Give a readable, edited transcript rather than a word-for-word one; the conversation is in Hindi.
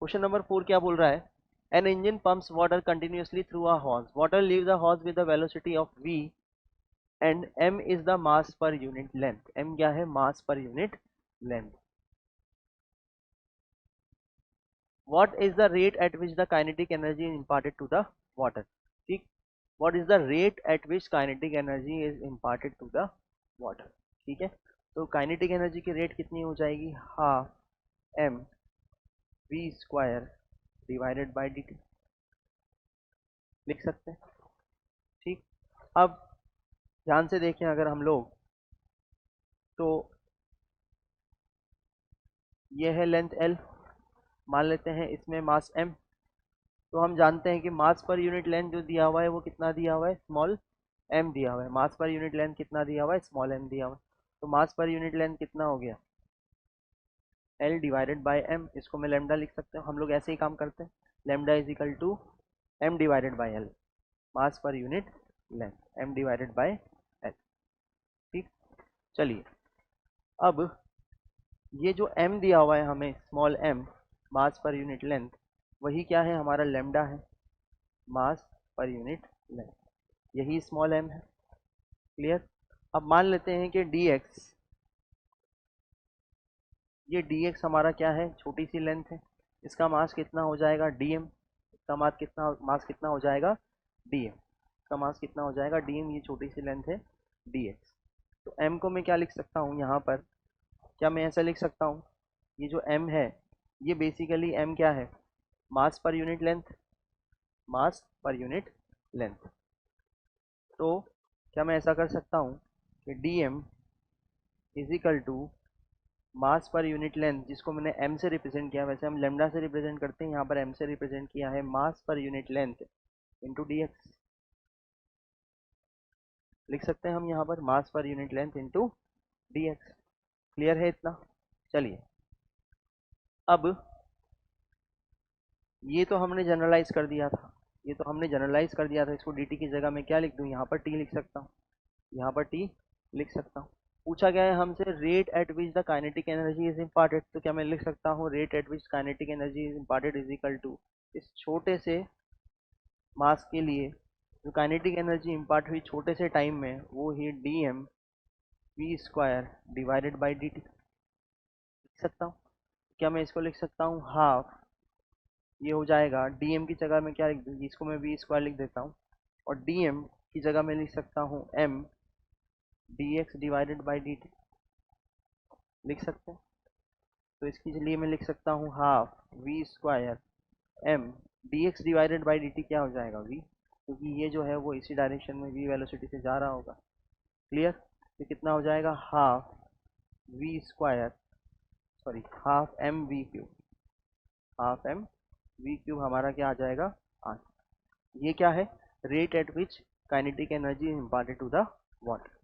क्वेश्चन नंबर 4 क्या बोल रहा है? An engine pumps water continuously through a hose, water leave the hose with the velocity of v and m is the mass per unit length. m क्या है? Mass per unit length. What is the rate at which the kinetic energy is imparted to the water? ठीक, what is the rate at which kinetic energy is imparted to the water? ठीक है, तो काइनेटिक एनर्जी की रेट कितनी हो जाएगी? Half M we square divided by D T, लिख सकते हैं। ठीक, अब ध्यान से देखें अगर हम लोग, तो ये है लेंथ एल, मान लेते हैं इसमें मास एम। तो हम जानते हैं कि मास पर यूनिट लेंथ जो दिया हुआ है वो कितना दिया हुआ है? स्मॉल एम दिया हुआ है। मास पर यूनिट लेंथ कितना दिया हुआ है? स्मॉल एम दिया हुआ है। तो मास पर यूनिट लेंथ कितना हो गया? L divided by M. इसको मैं लेमडा लिख सकता हूँ, हम लोग ऐसे ही काम करते हैं। Lambda is equal to M divided by L, mass per unit length M divided by L. ठीक, चलिए अब ये जो m दिया हुआ है हमें, स्मॉल m, मास पर यूनिट लेंथ, वही क्या है? हमारा लेमडा है, मास पर यूनिट लेंथ, यही स्मॉल m है। क्लियर? अब मान लेते हैं कि dx, ये dx हमारा क्या है? छोटी सी लेंथ है। इसका मास कितना हो जाएगा? dm। इसका मास कितना हो जाएगा? dm। इसका मास कितना हो जाएगा? dm। ये छोटी सी लेंथ है dx। तो m को मैं क्या लिख सकता हूँ यहाँ पर? क्या मैं ऐसा लिख सकता हूँ, ये जो m है, ये बेसिकली m क्या है? मास पर यूनिट लेंथ, मास पर यूनिट लेंथ। तो क्या मैं ऐसा कर सकता हूँ कि dm is equal to mass per unit length, जिसको मैंने m से रिप्रेजेंट किया, वैसे हम लेमडा से रिप्रेजेंट करते हैं, यहाँ पर m से रिप्रेजेंट किया है, mass per unit length into dx। लिख सकते हैं हम यहाँ पर mass per unit length into dx। Clear है इतना? चलिए अब ये तो हमने जनरलाइज कर दिया था, ये तो हमने जनरलाइज कर दिया था। इसको dt की जगह मैं क्या लिख दूँ? यहाँ पर t लिख सकता हूँ, यहाँ पर t लिख सकता हूँ। पूछा गया है हमसे rate at which the kinetic energy is imparted, तो क्या मैं लिख सकता हूँ rate at which kinetic energy is imparted is equal to, इस छोटे से मास के लिए जो काइनेटिक एनर्जी इम्पार्ट हुई छोटे से टाइम में, वो ही d m we square divided by D T. लिख सकता हूँ? क्या मैं इसको लिख सकता हूँ हाफ, ये हो जाएगा डी एम की जगह में क्या लिख दूँ? इसको मैं वी स्क्वायर लिख देता हूँ, और डी एम की जगह मैं लिख सकता हूँ M D X divided by D T. लिख सकते हैं? तो इसके लिए मैं लिख सकता हूँ half V square M D X divided by D T. क्या हो जाएगा? वी, क्योंकि ये जो है वो इसी डायरेक्शन में वी वेलोसिटी से जा रहा होगा। क्लियर? तो कितना हो जाएगा? Half V square, sorry half M V cube, half M V cube हमारा क्या आ जाएगा? आंसर। ये क्या है? Rate at which kinetic energy is imparted to the water.